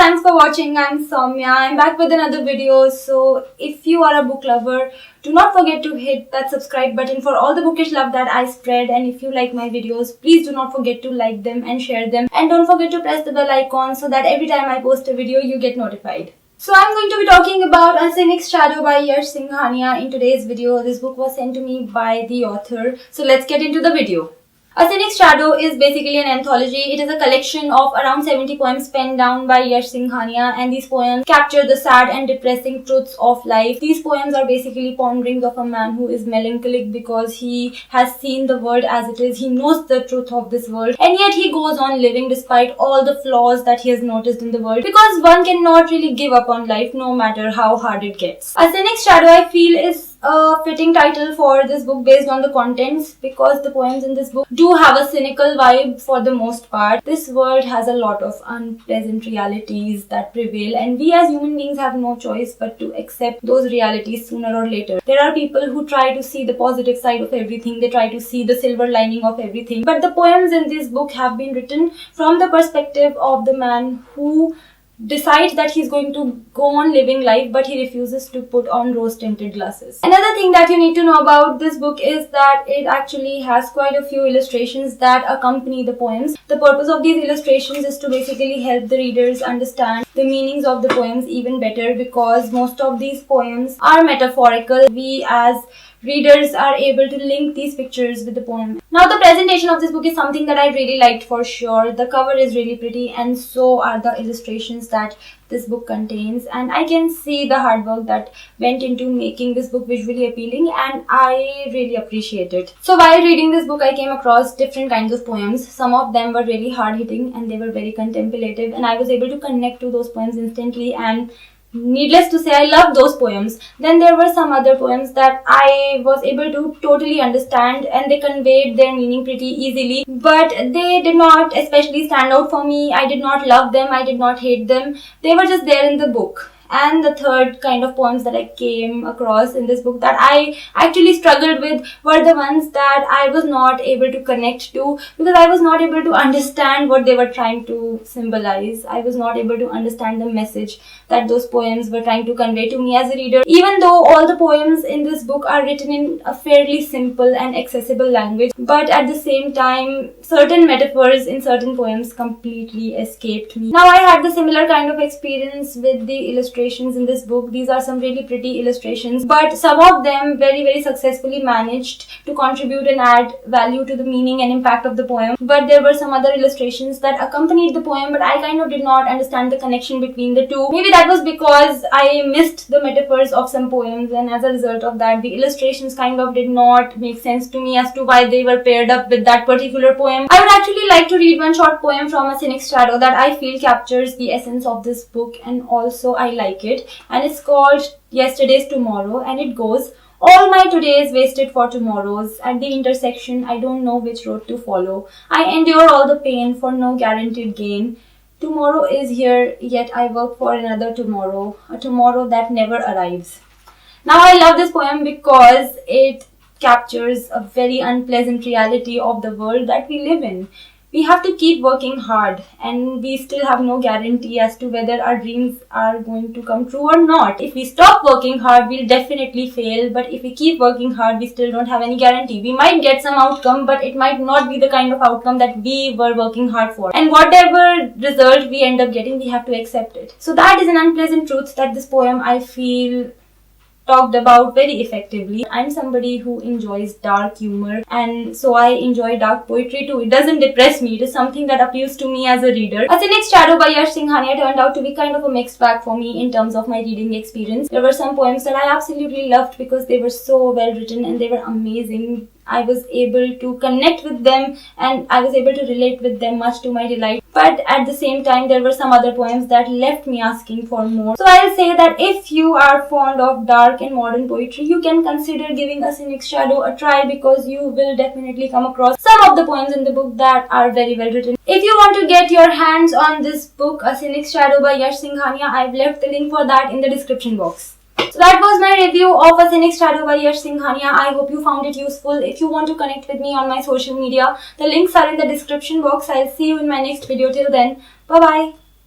thanks for watching. I'm Saumya. I'm back with another video. So if you are a book lover, do not forget to hit that subscribe button for all the bookish love that I spread. And if you like my videos, please do not forget to like them and share them. And don't forget to press the bell icon so that every time I post a video, you get notified. So I'm going to be talking about A Cynic's Shadow by Yash SInghania in today's video. This book was sent to me by the author. So let's get into the video. A Cynic's Shadow is basically an anthology. It is a collection of around 70 poems penned down by Yash SInghania, and these poems capture the sad and depressing truths of life. These poems are basically ponderings of a man who is melancholic because he has seen the world as it is. He knows the truth of this world, and yet he goes on living despite all the flaws that he has noticed in the world, because one cannot really give up on life no matter how hard it gets. A Cynic's Shadow, I feel, is a fitting title for this book based on the contents, because the poems in this book do have a cynical vibe for the most part. This world has a lot of unpleasant realities that prevail, and we as human beings have no choice but to accept those realities sooner or later. There are people who try to see the positive side of everything. They try to see the silver lining of everything. But the poems in this book have been written from the perspective of the man who decides that he's going to go on living life, but he refuses to put on rose-tinted glasses. Another thing that you need to know about this book is that it actually has quite a few illustrations that accompany the poems. The purpose of these illustrations is to basically help the readers understand the meanings of the poems even better, because most of these poems are metaphorical. We as readers are able to link these pictures with the poem. Now, the presentation of this book is something that I really liked for sure. The cover is really pretty, and so are the illustrations that this book contains, and I can see the hard work that went into making this book visually appealing, and I really appreciate it. So while reading this book, I came across different kinds of poems. Some of them were really hard-hitting and they were very contemplative, and I was able to connect to those poems instantly, and needless to say, I love those poems. Then there were some other poems that I was able to totally understand, and they conveyed their meaning pretty easily, but they did not especially stand out for me. I did not love them, I did not hate them. They were just there in the book. And the third kind of poems that I came across in this book that I actually struggled with were the ones that I was not able to connect to, because I was not able to understand what they were trying to symbolize. I was not able to understand the message that those poems were trying to convey to me as a reader. Even though all the poems in this book are written in a fairly simple and accessible language, but at the same time, certain metaphors in certain poems completely escaped me. Now, I had the similar kind of experience with the illustrations in this book. These are some really pretty illustrations, but some of them very successfully managed to contribute and add value to the meaning and impact of the poem. But there were some other illustrations that accompanied the poem, but I kind of did not understand the connection between the two. Maybe that was because I missed the metaphors of some poems, and as a result of that, the illustrations kind of did not make sense to me as to why they were paired up with that particular poem. I would actually like to read one short poem from A Cynic's Shadow that I feel captures the essence of this book, and also I like it, and it's called Yesterday's Tomorrow, and it goes: all my todays wasted for tomorrows. At the intersection, I don't know which road to follow. I endure all the pain for no guaranteed gain. Tomorrow is here, yet I work for another tomorrow, a tomorrow that never arrives. Now, I love this poem because it captures a very unpleasant reality of the world that we live in. We have to keep working hard, and we still have no guarantee as to whether our dreams are going to come true or not. If we stop working hard, we'll definitely fail, but if we keep working hard, we still don't have any guarantee. We might get some outcome, but it might not be the kind of outcome that we were working hard for. And whatever result we end up getting, we have to accept it. So that is an unpleasant truth that this poem, I feel, talked about very effectively. I'm somebody who enjoys dark humor, and so I enjoy dark poetry too. It doesn't depress me. It is something that appeals to me as a reader. A Cynic's Shadow by Yash SInghania turned out to be kind of a mixed bag for me in terms of my reading experience. There were some poems that I absolutely loved because they were so well written and they were amazing. I was able to connect with them, and I was able to relate with them much to my delight. But at the same time, there were some other poems that left me asking for more. So I'll say that if you are fond of dark and modern poetry, you can consider giving A Cynic's Shadow a try, because you will definitely come across some of the poems in the book that are very well written. If you want to get your hands on this book, A Cynic's Shadow by Yash SInghania, I've left the link for that in the description box. So that was my review of A Cynic's Shadow by Yash SInghania. I hope you found it useful. If you want to connect with me on my social media, the links are in the description box. I'll see you in my next video. Till then, bye bye.